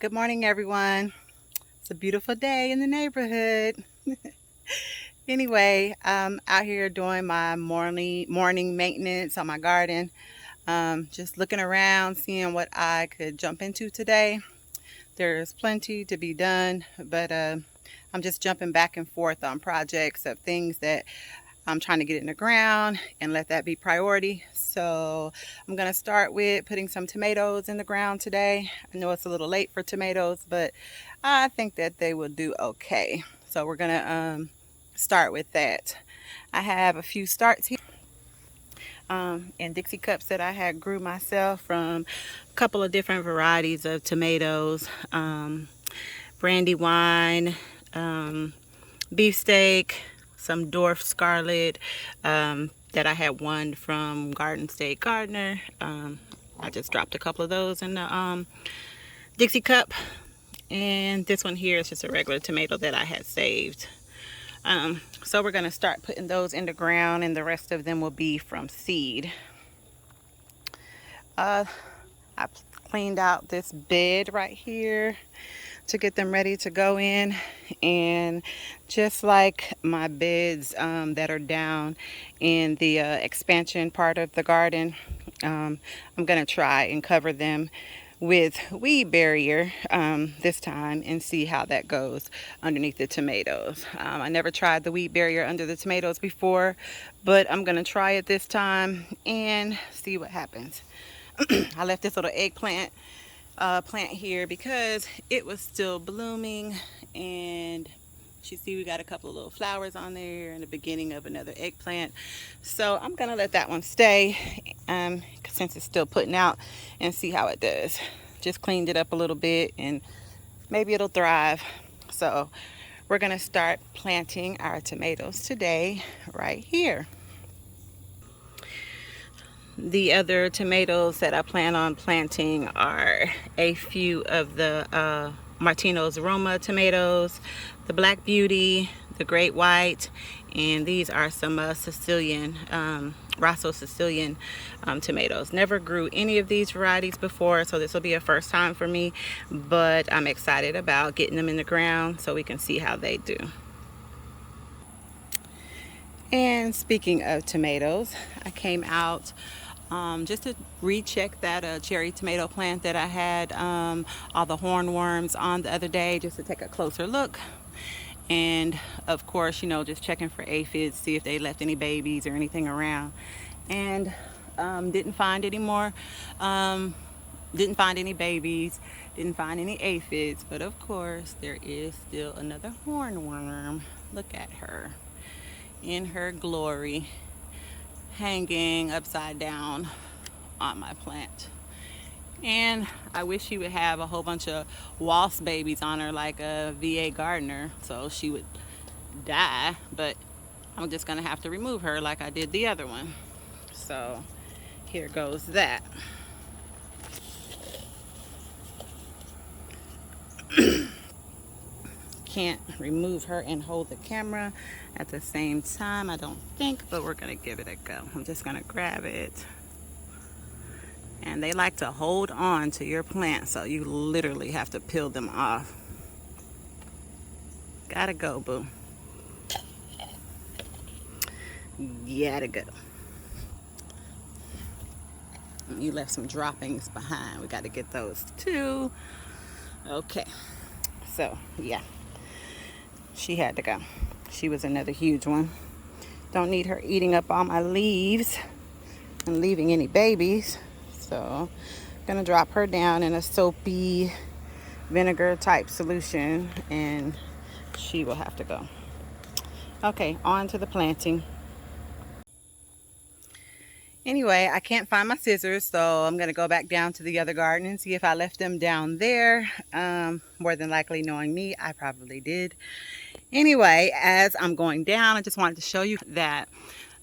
Good morning, everyone. It's a beautiful day in the neighborhood. Anyway, I'm out here doing my morning maintenance on my garden. Just looking around, seeing what I could jump into today. There's plenty to be done, but I'm just jumping back and forth on projects of things that I'm trying to get in the ground and let that be priority. So I'm going to start with putting some tomatoes in the ground today. I know it's a little late for tomatoes, but I think that they will do okay. So we're going to start with that. I have a few starts here in Dixie cups that I had grew myself from a couple of different varieties of tomatoes, brandywine, beefsteak, some dwarf scarlet that I had won from Garden State Gardener. I just dropped a couple of those in the Dixie cup, and this one here is just a regular tomato that I had saved. So we're going to start putting those in the ground, and the rest of them will be from seed. I cleaned out this bed right here to get them ready to go in, and just like my beds that are down in the expansion part of the garden, I'm gonna try and cover them with weed barrier this time and see how that goes underneath the tomatoes. I never tried the weed barrier under the tomatoes before, but I'm gonna try it this time and see what happens. I left this little eggplant plant here because it was still blooming, and you see we got a couple of little flowers on there and the beginning of another eggplant. So I'm gonna let that one stay since it's still putting out, and see how it does. Just cleaned it up a little bit and maybe it'll thrive. So we're gonna start planting our tomatoes today right here. The other tomatoes that I plan on planting are a few of the Martino's Roma tomatoes, the Black Beauty, the Great White, and these are some Sicilian, Rosso Sicilian tomatoes. Never grew any of these varieties before, so this will be a first time for me, but I'm excited about getting them in the ground so we can see how they do. And speaking of tomatoes, I came out just to recheck that cherry tomato plant that I had all the hornworms on the other day, just to take a closer look. And of course, you know, just checking for aphids, see if they left any babies or anything around. And didn't find any more. Didn't find any babies, didn't find any aphids, but of course there is still another hornworm. Look at her in her glory, hanging upside down on my plant. And I wish she would have a whole bunch of wasp babies on her like a VA gardener so she would die, but I'm just gonna have to remove her like I did the other one. So here goes that. Can't remove her and hold the camera at the same time, I don't think, but we're gonna give it a go. I'm just gonna grab it. And they like to hold on to your plant, so you literally have to peel them off. Gotta go, boo. Gotta go. You left some droppings behind. We gotta get those too. Okay, so yeah, she had to go. She was another huge one. Don't need her eating up all my leaves and leaving any babies. So I'm gonna drop her down in a soapy vinegar type solution and she will have to go. Okay, on to the planting. Anyway, I can't find my scissors, so I'm gonna go back down to the other garden and see if I left them down there. More than likely, knowing me, I probably did. Anyway, as I'm going down, I just wanted to show you that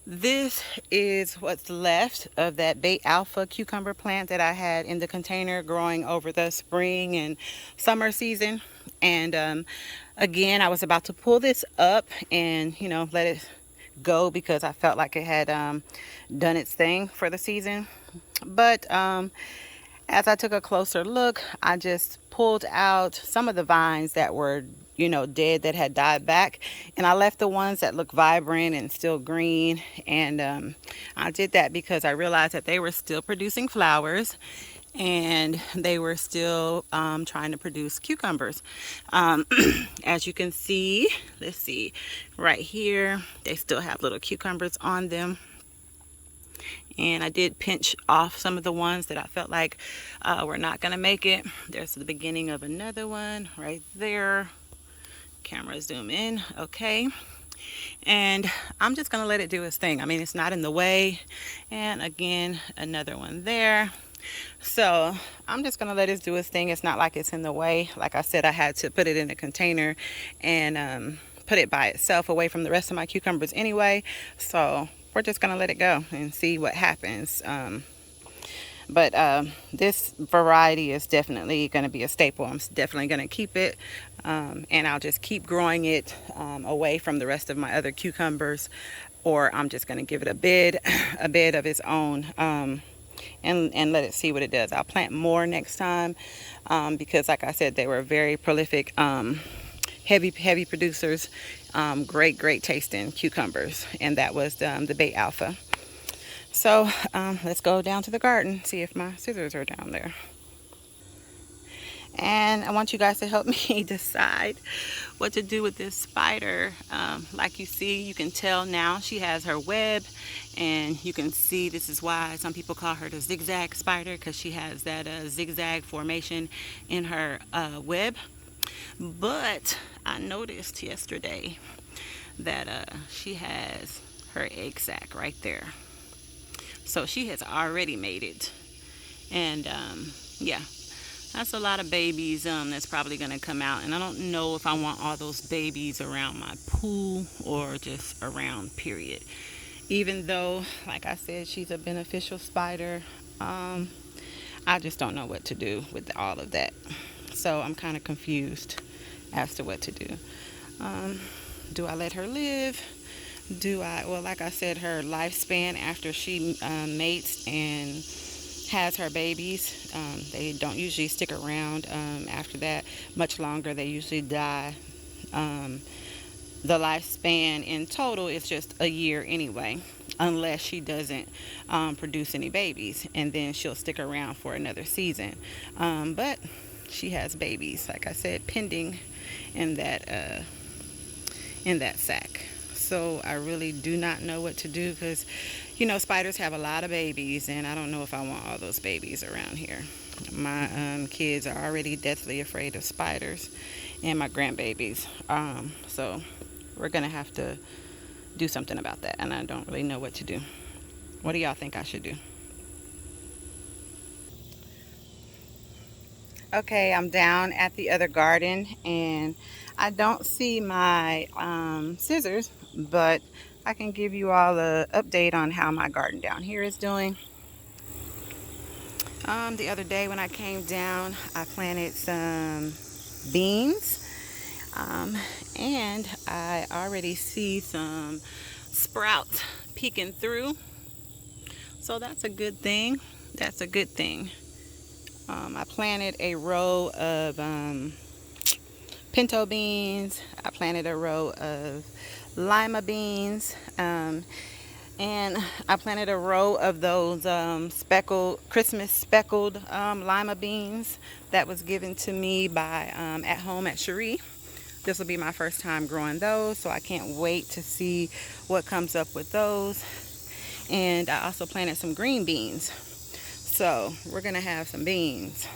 this is what's left of that Bait Alpha cucumber plant that I had in the container growing over the spring and summer season. And again, I was about to pull this up and, you know, let it go because I felt like it had done its thing for the season. But As I took a closer look, I just pulled out some of the vines that were, dead, that had died back, and I left the ones that look vibrant and still green. And I did that because I realized that they were still producing flowers, and they were still trying to produce cucumbers. Um, as you can see, let's see, right here, they still have little cucumbers on them. And I did pinch off some of the ones that I felt like were not going to make it. There's the beginning of another one right there. Camera zoom in. Okay. And I'm just going to let it do its thing. I mean, it's not in the way. And again, another one there. So I'm just going to let it do its thing. It's not like it's in the way. Like I said, I had to put it in a container and put it by itself away from the rest of my cucumbers anyway. So we're just going to let it go and see what happens. But this variety is definitely going to be a staple. I'm definitely going to keep it, and I'll just keep growing it away from the rest of my other cucumbers, or I'm just going to give it a bed of its own, and let it see what it does. I'll plant more next time, because like I said, they were very prolific, heavy producers, great tasting cucumbers, and that was the Bay Alpha. So let's go down to the garden, see if my scissors are down there. And I want you guys to help me decide what to do with this spider. Like you see, you can tell now she has her web, and you can see this is why some people call her the zigzag spider, because she has that zigzag formation in her web. But I noticed yesterday that she has her egg sac right there. So she has already made it. And yeah, that's a lot of babies that's probably going to come out. And I don't know if I want all those babies around my pool or just around, period. Even though, like I said, she's a beneficial spider, I just don't know what to do with all of that. So I'm kind of confused as to what to do. Um, do I let her live? Well, like I said, her lifespan after she mates and has her babies, they don't usually stick around after that much longer. They usually die. Um, the lifespan in total is just a year anyway, unless she doesn't produce any babies, and then she'll stick around for another season. But she has babies, like I said, pending in that sack. So I really do not know what to do, because spiders have a lot of babies, and I don't know if I want all those babies around here. My kids are already deathly afraid of spiders, and my grandbabies. So we're gonna have to do something about that, and I don't really know what to do. What do y'all think I should do? Okay, I'm down at the other garden, and I don't see my scissors, but I can give you all an update on how my garden down here is doing. The other day when I came down, I planted some beans, um, and I already see some sprouts peeking through. So that's a good thing. That's a good thing. I planted a row of pinto beans. I planted a row of lima beans. And I planted a row of those Christmas speckled lima beans that was given to me by At Home at Cherie. This will be my first time growing those, so I can't wait to see what comes up with those. And I also planted some green beans. So we're going to have some beans.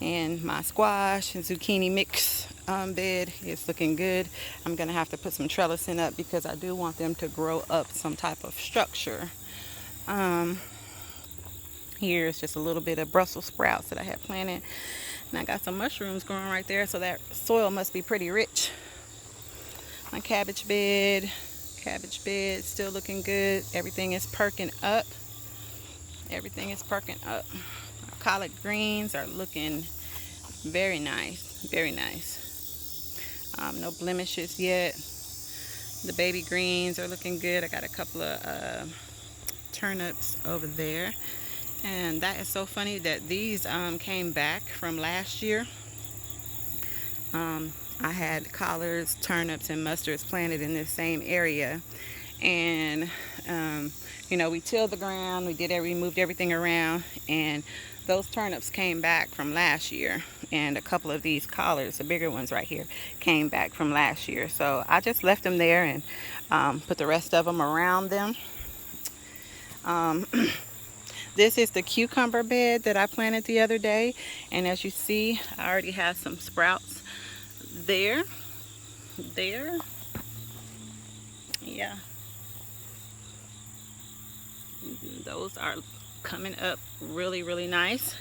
And my squash and zucchini mix bed is looking good. I'm going to have to put some trellising up because I do want them to grow up some type of structure. Um, Here's just a little bit of Brussels sprouts that I had planted. And I got some mushrooms growing right there, so that soil must be pretty rich. My cabbage bed still looking good. Everything is perking up. Everything is perking up. Our collard greens are looking very nice, very nice. No blemishes yet. The baby greens are looking good. I got a couple of turnips over there. And that is so funny that these came back from last year. I had collards, turnips, and mustards planted in this same area. And, um, we tilled the ground, we moved everything around, and those turnips came back from last year. And a couple of these collards, the bigger ones right here, came back from last year. So I just left them there and put the rest of them around them. Um, This is the cucumber bed that I planted the other day, and as you see, I already have some sprouts there, yeah, those are coming up really, really nice.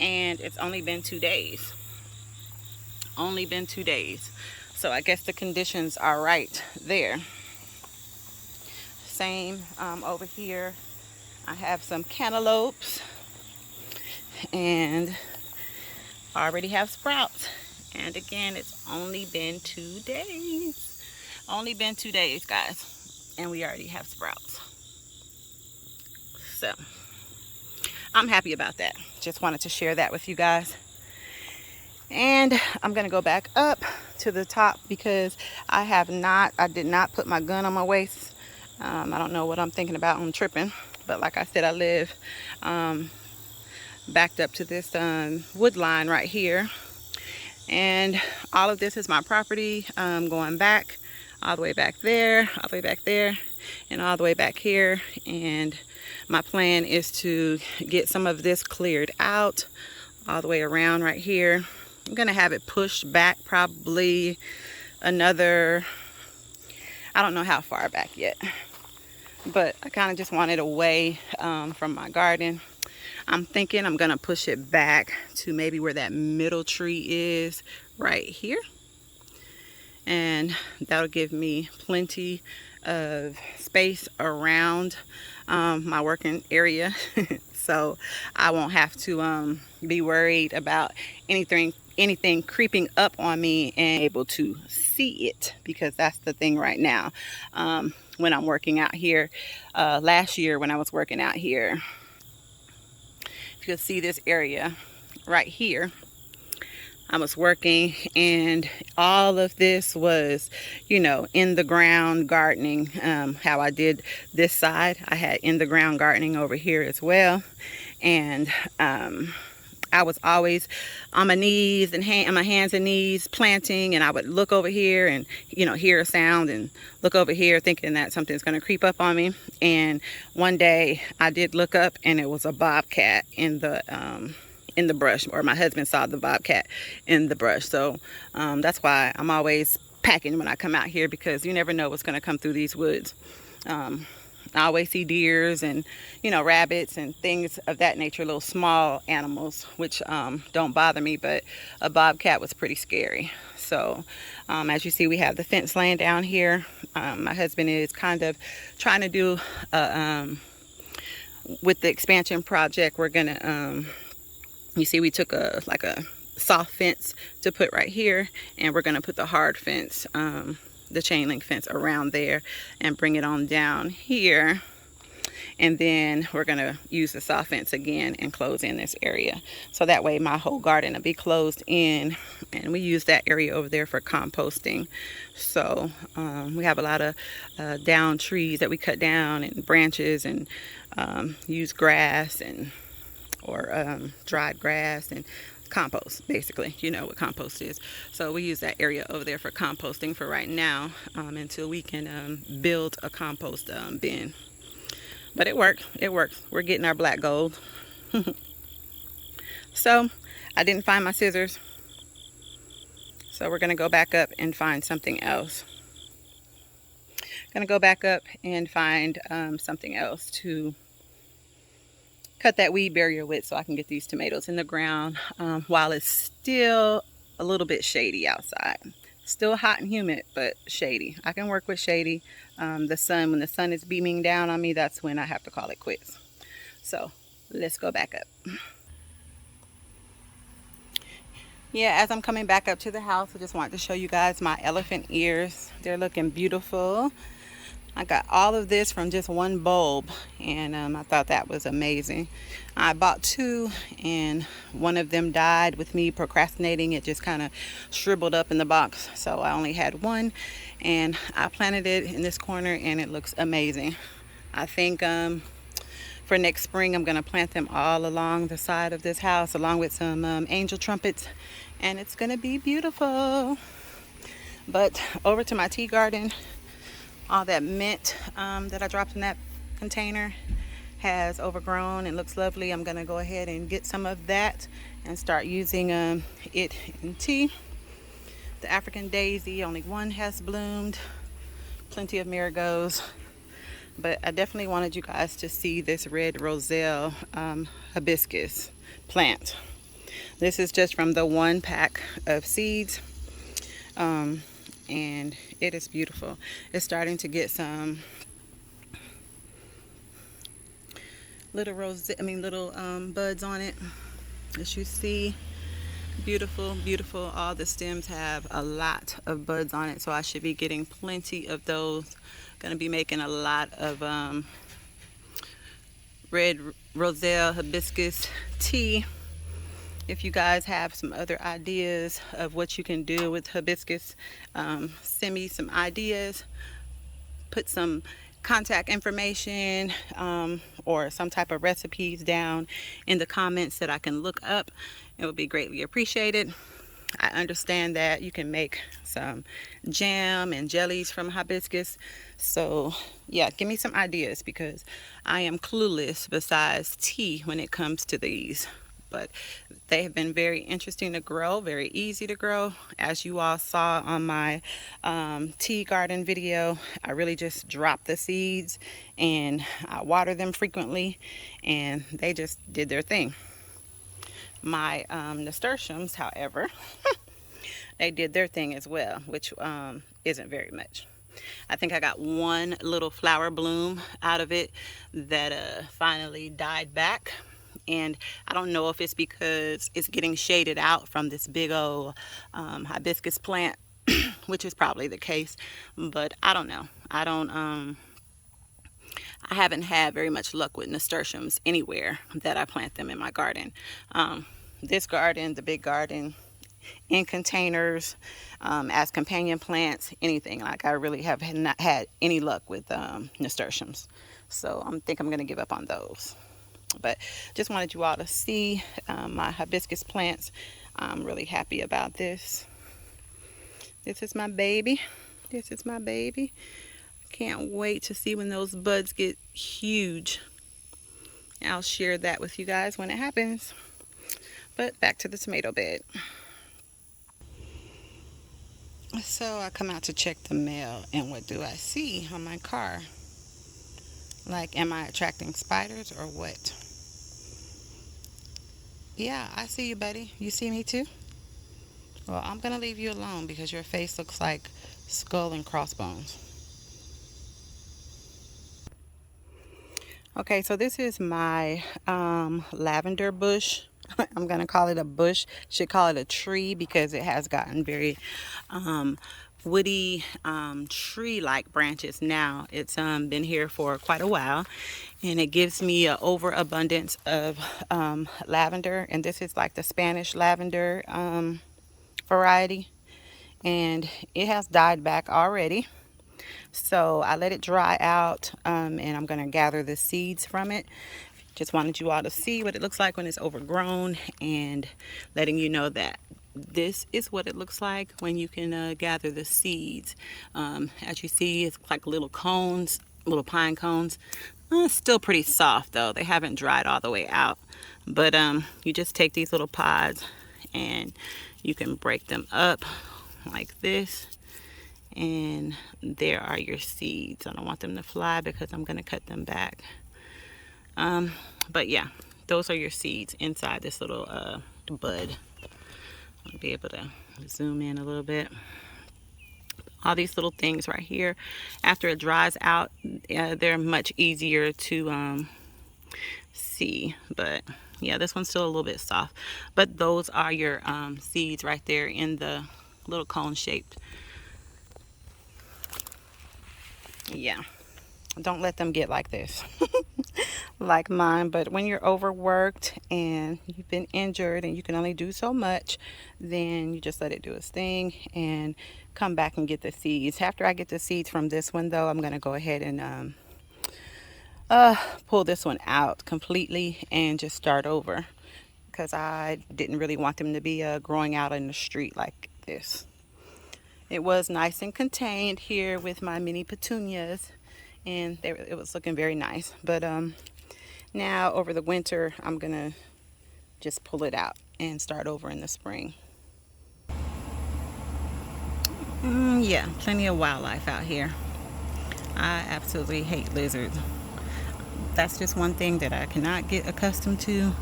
And it's only been 2 days, so I guess the conditions are right there. Same over here. I have some cantaloupes and I already have sprouts. And again, it's only been 2 days. Only been 2 days, guys. And we already have sprouts. So, I'm happy about that. Just wanted to share that with you guys. And I'm going to go back up to the top because I did not put my gun on my waist. I don't know what I'm thinking about. I'm tripping. But like I said, I live backed up to this wood line right here. And all of this is my property, going back all the way back there, all the way back there, and all the way back here. And my plan is to get some of this cleared out all the way around right here. I'm gonna have it pushed back probably another, I don't know how far back yet, but I kind of just want it away from my garden. I'm thinking I'm gonna push it back to maybe where that middle tree is right here, and that'll give me plenty of space around my working area so I won't have to be worried about anything creeping up on me and able to see it, because that's the thing right now. When I'm working out here, last year when I was working out here, if you'll see this area right here, I was working and all of this was, in the ground gardening. How I did this side, I had in the ground gardening over here as well. And I was always on my knees and on my hands and knees planting, and I would look over here and hear a sound and look over here thinking that something's going to creep up on me. And one day I did look up and it was a bobcat in the brush, or my husband saw the bobcat in the brush. So that's why I'm always packing when I come out here, because you never know what's going to come through these woods. I always see deers and rabbits and things of that nature, little small animals, which don't bother me, but a bobcat was pretty scary. So as you see, we have the fence laying down here. My husband is kind of trying to do with the expansion project. We're gonna you see, we took a soft fence to put right here, and we're gonna put the hard fence, the chain link fence, around there and bring it on down here. And then we're gonna use the soft fence again and close in this area, so that way my whole garden will be closed in. And we use that area over there for composting. So we have a lot of down trees that we cut down, and branches, and use grass or dried grass and compost. Basically, you know what compost is. So we use that area over there for composting for right now, until we can build a compost bin. But it works. We're getting our black gold. So I didn't find my scissors, so we're gonna go back up and find something else. Gonna go back up and find something else to cut that weed barrier with, so I can get these tomatoes in the ground while it's still a little bit shady outside. Still hot and humid, but shady. I can work with shady. When the sun is beaming down on me, that's when I have to call it quits. So let's go back up. Yeah, as I'm coming back up to the house, I just wanted to show you guys my elephant ears. They're looking beautiful. I got all of this from just one bulb, and I thought that was amazing. I bought two, and one of them died with me procrastinating. It just kind of shriveled up in the box, so I only had one, and I planted it in this corner, and it looks amazing. I think for next spring, I'm going to plant them all along the side of this house, along with some angel trumpets, and it's going to be beautiful. But over to my tea garden. All that mint that I dropped in that container has overgrown and looks lovely. I'm going to go ahead and get some of that and start using it in tea. The African daisy, only one has bloomed. Plenty of marigolds. But I definitely wanted you guys to see this red roselle hibiscus plant. This is just from the one pack of seeds. And it is beautiful. It's starting to get some little buds on it, as you see. Beautiful, beautiful. All the stems have a lot of buds on it, so I should be getting plenty of those. Gonna be making a lot of red roselle hibiscus tea. If you guys have some other ideas of what you can do with hibiscus, send me some ideas. Put some contact information or some type of recipes down in the comments that I can look up. It would be greatly appreciated. I understand that you can make some jam and jellies from hibiscus. So yeah, give me some ideas because I am clueless besides tea when it comes to these. But they have been very interesting to grow, very easy to grow. As you all saw on my tea garden video, I really just drop the seeds and I water them frequently, and they just did their thing. My nasturtiums, however, they did their thing as well, which isn't very much. I think I got one little flower bloom out of it that finally died back. And I don't know if it's because it's getting shaded out from this big old hibiscus plant, which is probably the case, but I don't know. I haven't had very much luck with nasturtiums anywhere that I plant them in my garden. This garden, the big garden, in containers, as companion plants, anything. Like, I really have not had any luck with nasturtiums. So I think I'm going to give up on those. But just wanted you all to see my hibiscus plants. I'm really happy about this. This is my baby. This is my baby. Can't wait to see when those buds get huge. I'll share that with you guys when it happens. But back to the tomato bed. So I come out to check the mail, and what do I see on my car? Like, am I attracting spiders or what? Yeah, I see you, buddy. You see me too? Well, I'm going to leave you alone because your face looks like skull and crossbones. Okay, so this is my lavender bush. I'm going to call it a bush. Should call it a tree because it has gotten very woody tree-like branches now. It's been here for quite a while, and it gives me an overabundance of lavender. And this is like the Spanish lavender variety, and it has died back already. So I let it dry out, and I'm going to gather the seeds from it. Just wanted you all to see what it looks like when it's overgrown, and letting you know that this is what it looks like when you can gather the seeds. As you see, it's like little cones, little pine cones. It's still pretty soft though. They haven't dried all the way out. But you just take these little pods and you can break them up like this. And there are your seeds. I don't want them to fly because I'm going to cut them back. But yeah, those are your seeds inside this little bud. I'll be able to zoom in a little bit. All these little things right here, after it dries out, they're much easier to see. But yeah, this one's still a little bit soft. But those are your seeds right there in the little cone shaped. Yeah. Don't let them get like this, like mine. But when you're overworked and you've been injured and you can only do so much, then you just let it do its thing and come back and get the seeds. After I get the seeds from this one, though, I'm going to go ahead and pull this one out completely and just start over, because I didn't really want them to be growing out in the street like this. It was nice and contained here with my mini petunias, and it was looking very nice. But now over the winter, I'm gonna just pull it out and start over in the spring. Yeah, plenty of wildlife out here. I absolutely hate lizards. That's just one thing that I cannot get accustomed to.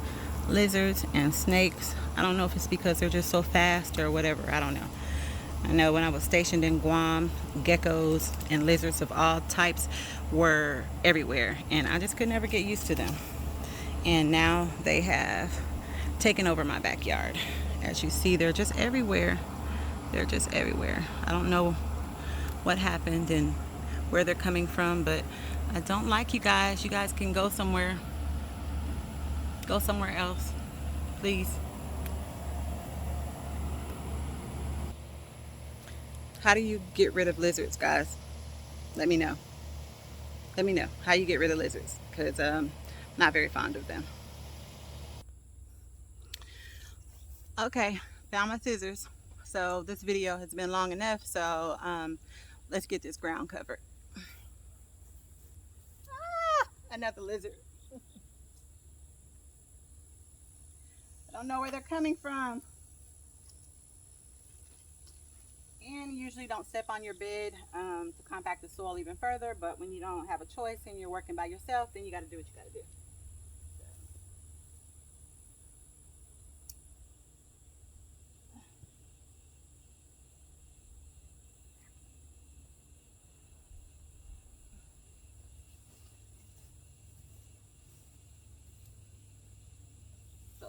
Lizards and snakes. I don't know if it's because they're just so fast or whatever. I don't know. I know when I was stationed in Guam, geckos and lizards of all types were everywhere, and I just could never get used to them. And now they have taken over my backyard. As you see, they're just everywhere. They're just everywhere. I don't know what happened and where they're coming from, but I don't like you guys. You guys can go somewhere. Go somewhere else, please. How do you get rid of lizards, guys? Let me know. Let me know how you get rid of lizards, because I'm not very fond of them. Okay, found my scissors. So this video has been long enough, so let's get this ground covered. Another lizard. I don't know where they're coming from. And you usually don't step on your bed to compact the soil even further, but when you don't have a choice and you're working by yourself, then you got to do what you got to do. So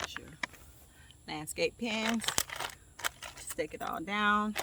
sure. Landscape pins. Stick it all down.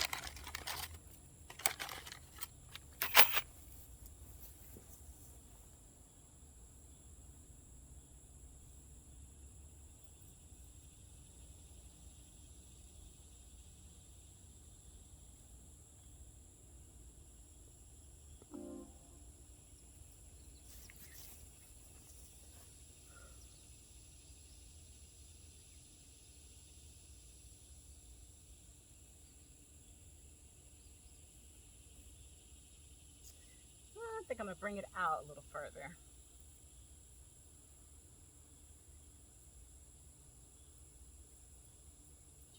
I think I'm gonna bring it out a little further.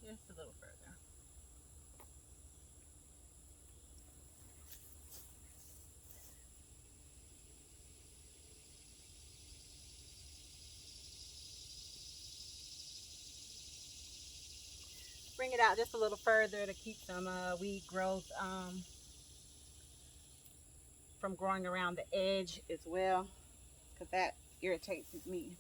Just a little further. Bring it out just a little further to keep some weed growth from growing around the edge as well, because that irritates me.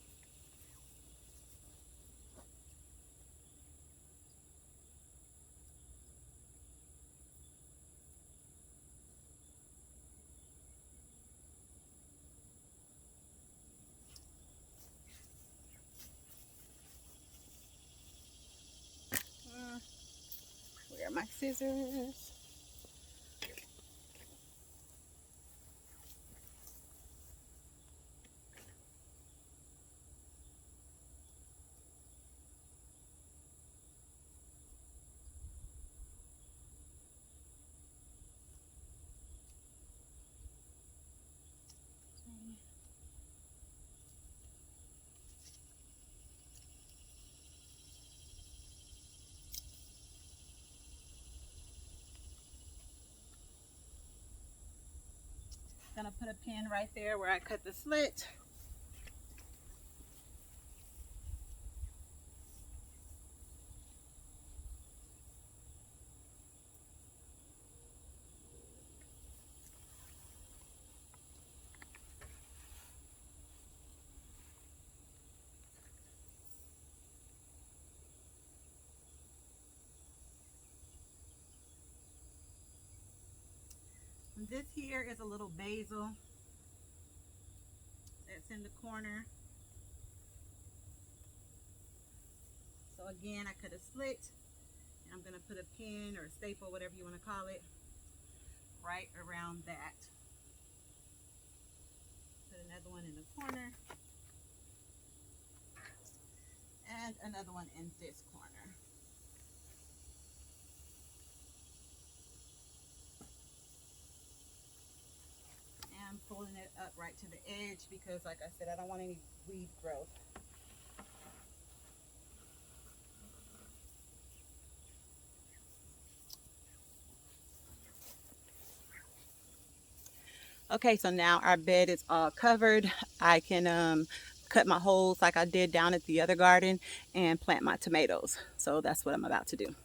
Where are my scissors? gonna put a pin right there where I cut the slit. And this here is a little basil that's in the corner. So again, I cut a slit, and I'm gonna put a pin or a staple, whatever you want to call it, right around that. Put another one in the corner, and another one in this corner. And I'm pulling it up right to the edge because, like I said, I don't want any weed growth. Okay, so now our bed is all covered. I can cut my holes like I did down at the other garden and plant my tomatoes. So that's what I'm about to do.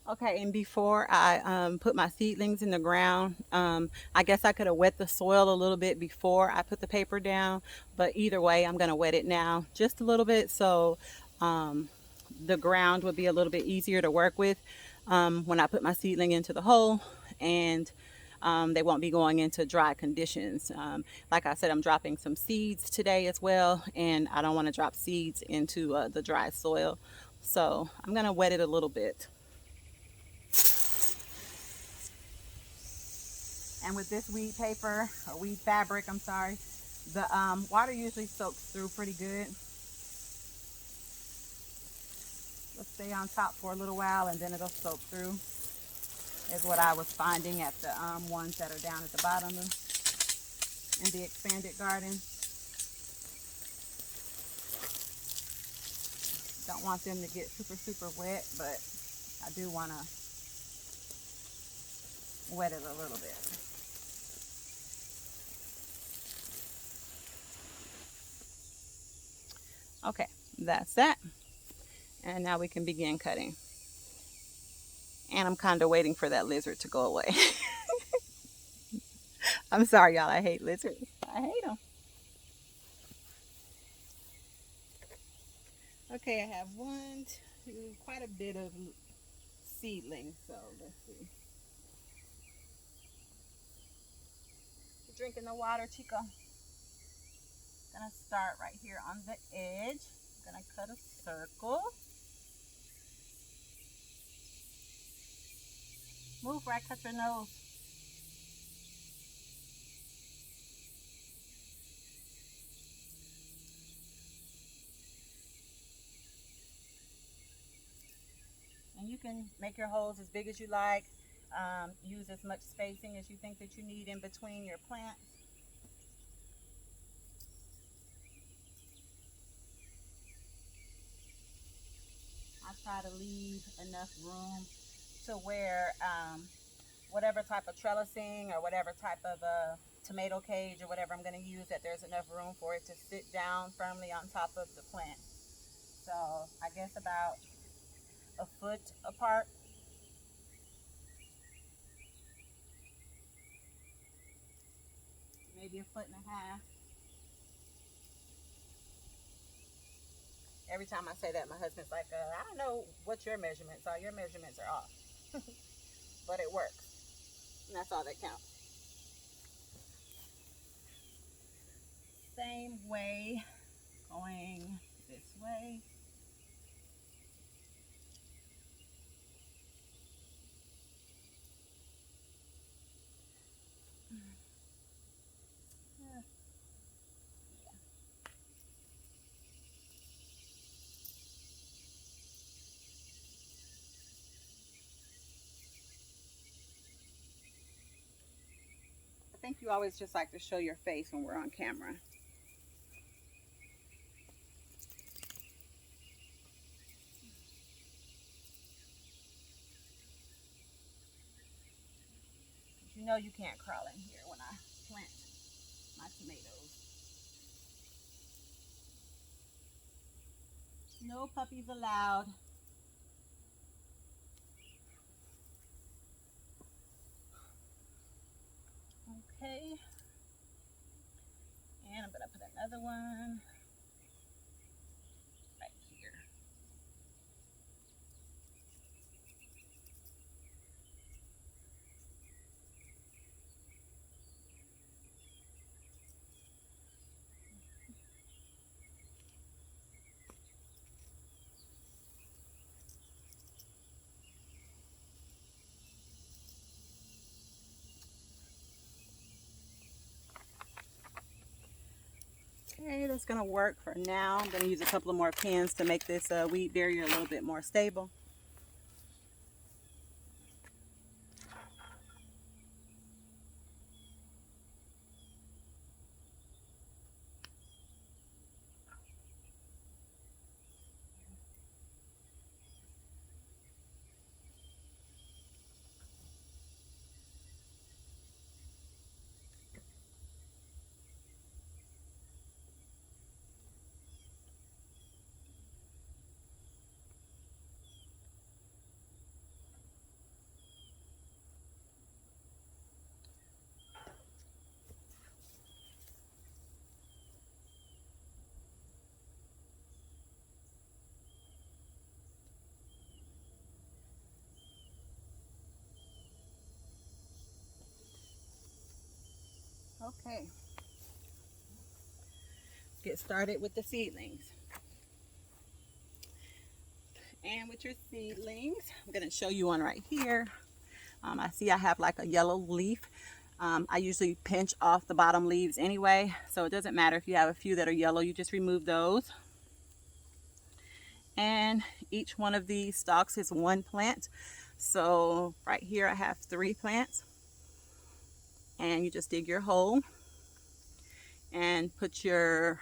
Okay, and before I put my seedlings in the ground, I guess I could have wet the soil a little bit before I put the paper down, but either way, I'm going to wet it now just a little bit so the ground would be a little bit easier to work with when I put my seedling into the hole, and they won't be going into dry conditions. Like I said, I'm dropping some seeds today as well, and I don't want to drop seeds into the dry soil, so I'm going to wet it a little bit. And with this weed paper, or weed fabric, I'm sorry, the water usually soaks through pretty good. It'll stay on top for a little while and then it'll soak through, is what I was finding at the ones that are down at the bottom in the expanded garden. Don't want them to get super wet, but I do want to wet it a little bit. Okay, that's that. And now we can begin cutting. And I'm kind of waiting for that lizard to go away. I'm sorry, y'all. I hate lizards. I hate them. Okay, I have one, two, quite a bit of seedlings. So let's see. You drinking the water, Chico? Gonna start right here on the edge. I'm gonna cut a circle. Move where I cut your nose. And you can make your holes as big as you like. Use as much spacing as you think that you need in between your plants. I try to leave enough room to where whatever type of trellising or whatever type of tomato cage or whatever I'm going to use, that there's enough room for it to sit down firmly on top of the plant. So I guess about a foot apart. Maybe a foot and a half. Every time I say that, my husband's like, I don't know what your measurements are. Your measurements are off. But it works. And that's all that counts. Same way, going this way. I think you always just like to show your face when we're on camera. You know you can't crawl in here when I plant my tomatoes. No puppies allowed. Okay. And I'm gonna put another one right here. Okay, that's gonna work for now. I'm gonna use a couple of more pins to make this weed barrier a little bit more stable. Okay, get started with the seedlings. And with your seedlings, I'm going to show you one right here. I see I have like a yellow leaf. I usually pinch off the bottom leaves anyway, so it doesn't matter if you have a few that are yellow, you just remove those. And each one of these stalks is one plant. So right here I have 3 plants. And you just dig your hole and put your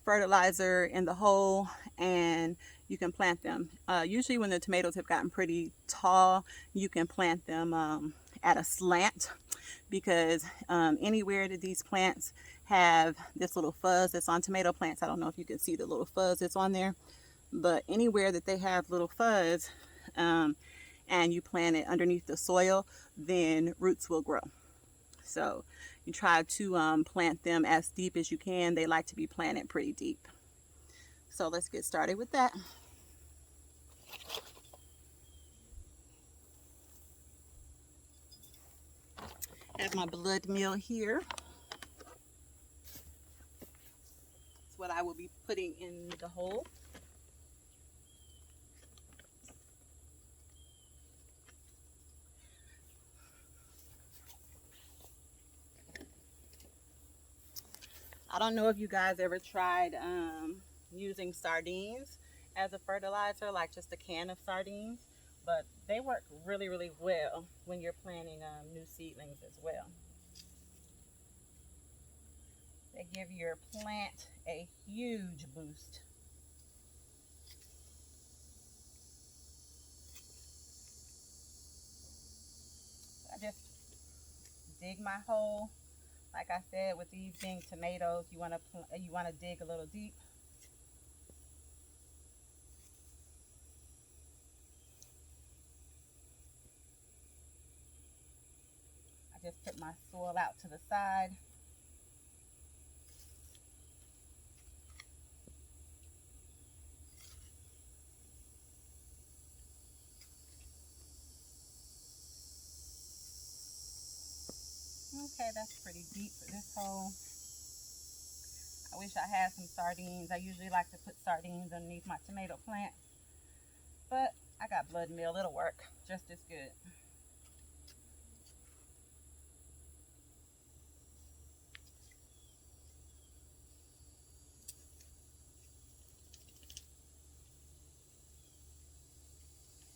fertilizer in the hole, and you can plant them. Usually when the tomatoes have gotten pretty tall, you can plant them at a slant, because anywhere that these plants have this little fuzz that's on tomato plants, I don't know if you can see the little fuzz that's on there, but anywhere that they have little fuzz and you plant it underneath the soil, then roots will grow. So you try to plant them as deep as you can. They like to be planted pretty deep. So let's get started with that. I have my blood meal here. That's what I will be putting in the hole. I don't know if you guys ever tried using sardines as a fertilizer, like just a can of sardines, but they work really, really well when you're planting new seedlings as well. They give your plant a huge boost. I just dig my hole. Like I said, with these being tomatoes, you want to dig a little deep. I just put my soil out to the side. Okay, that's pretty deep for this hole. I wish I had some sardines. I usually like to put sardines underneath my tomato plant, but I got blood meal. It'll work just as good.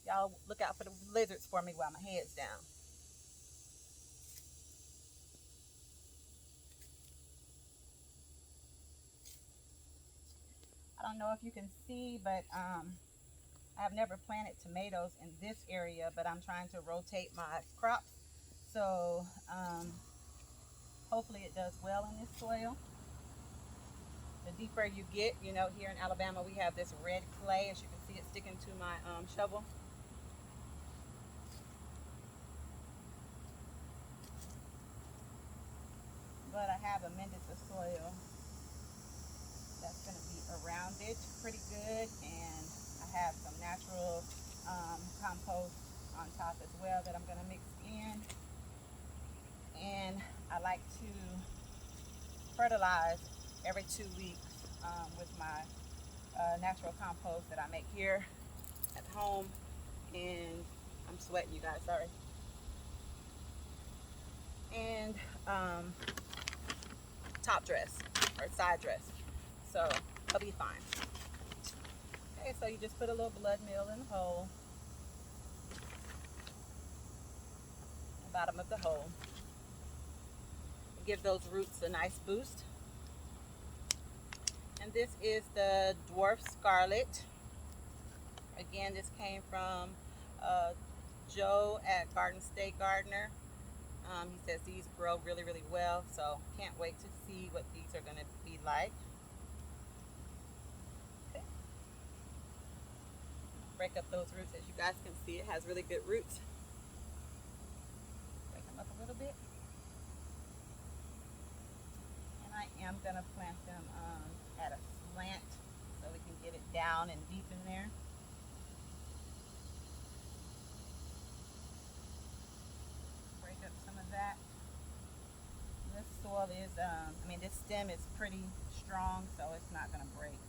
Y'all look out for the lizards for me while my head's down. I don't know if you can see, but I've never planted tomatoes in this area, but I'm trying to rotate my crops So hopefully it does well in this soil. The deeper you get, you know, here in Alabama we have this red clay, as you can see it sticking to my shovel. But I have amended the soil that's going to be around it pretty good, and I have some natural compost on top as well that I'm going to mix in. And I like to fertilize every 2 weeks with my natural compost that I make here at home. And I'm sweating, you guys, sorry. And top dress or side dress, so I'll be fine. Okay, so you just put a little blood meal in the hole, the bottom of the hole. Give those roots a nice boost. And this is the dwarf scarlet. Again, this came from Joe at Garden State Gardener. He says these grow really, really well, so can't wait to see what these are going to be like. Okay. Break up those roots. As you guys can see, it has really good roots. Break them up a little bit. And I am going to plant them at a slant so we can get it down and deep in there. Break up some of that. This soil is, this stem is pretty strong, so it's not going to break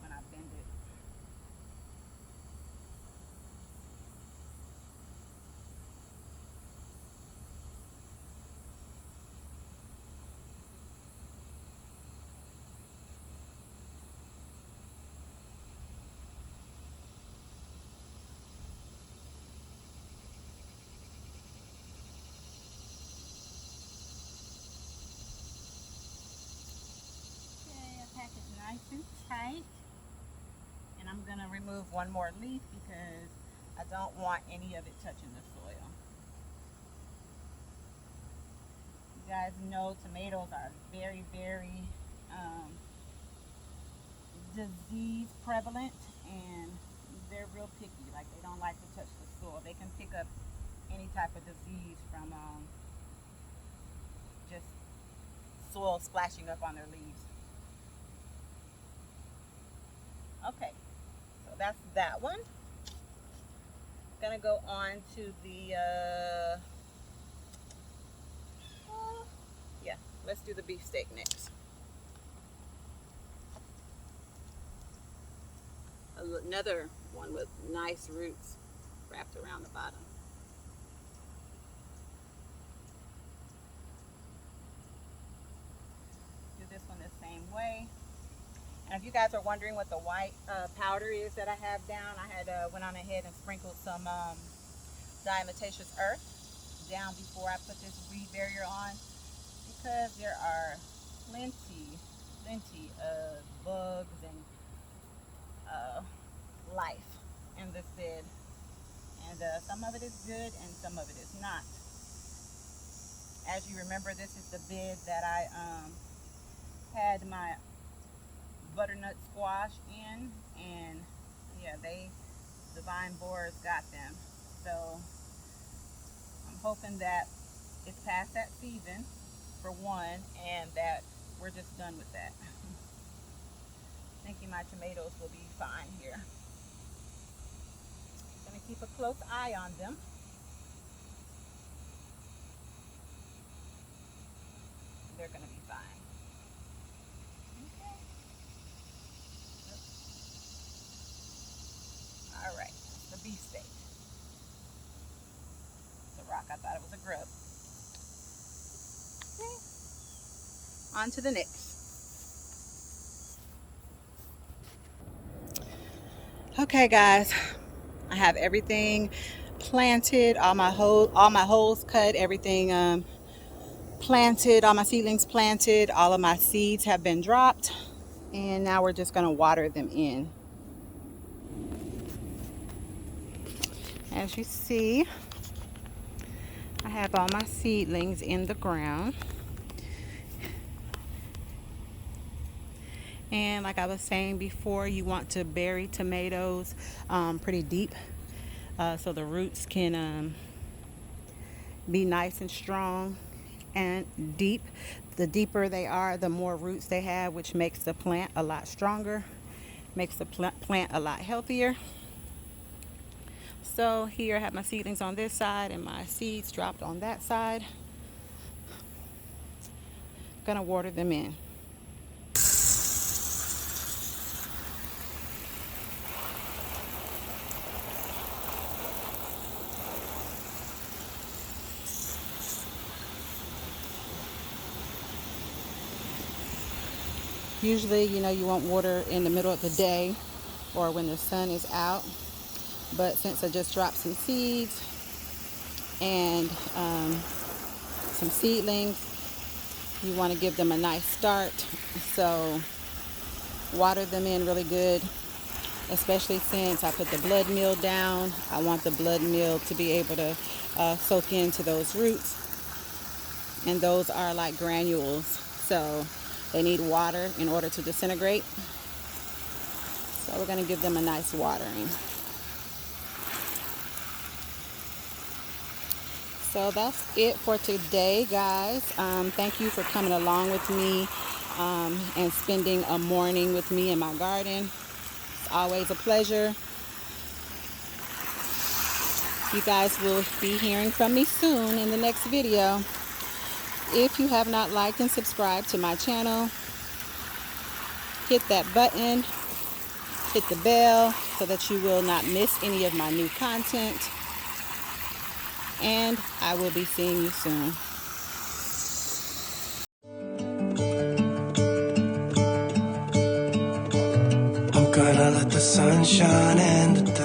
when I bend it. Okay, I pack it nice and tight. And I'm going to remove one more leaf because I don't want any of it touching the soil. You guys know tomatoes are very, very disease prevalent, and they're real picky. Like, they don't like to touch the soil. They can pick up any type of disease from just soil splashing up on their leaves. Okay, so that's that one. Gonna go on to the yeah, let's do the beefsteak next. Another one with nice roots wrapped around the bottom. Do this one the same way. And if you guys are wondering what the white powder is that I have down, I had went on ahead and sprinkled some diatomaceous earth down before I put this weed barrier on, because there are plenty of bugs and life in this bed, and some of it is good and some of it is not. As you remember, this is the bed that I had my butternut squash in, and yeah, the vine borers got them. So I'm hoping that it's past that season for one, and that we're just done with that. Thinking my tomatoes will be fine here. Gonna keep a close eye on them. They're gonna be fine. Okay. All right, the beefsteak. It's a rock. I thought it was a grub. Okay. On to the next. Okay, guys, I have everything planted, all my holes cut, everything planted, all my seedlings planted, all of my seeds have been dropped, and now we're just going to water them in. As you see, I have all my seedlings in the ground. And like I was saying before, you want to bury tomatoes pretty deep so the roots can be nice and strong and deep. The deeper they are, the more roots they have, which makes the plant a lot stronger, makes the plant a lot healthier. So here I have my seedlings on this side and my seeds dropped on that side. Gonna water them in. Usually, you won't water in the middle of the day or when the sun is out. But since I just dropped some seeds and some seedlings, you want to give them a nice start. So water them in really good, especially since I put the blood meal down. I want the blood meal to be able to soak into those roots. And those are like granules. So they need water in order to disintegrate. So we're going to give them a nice watering. So that's it for today, guys. Thank you for coming along with me and spending a morning with me in my garden. It's always a pleasure. You guys will be hearing from me soon in the next video. If you have not liked and subscribed to my channel, hit that button, hit the bell so that you will not miss any of my new content. And I will be seeing you soon. I'm gonna let the sun shine in today.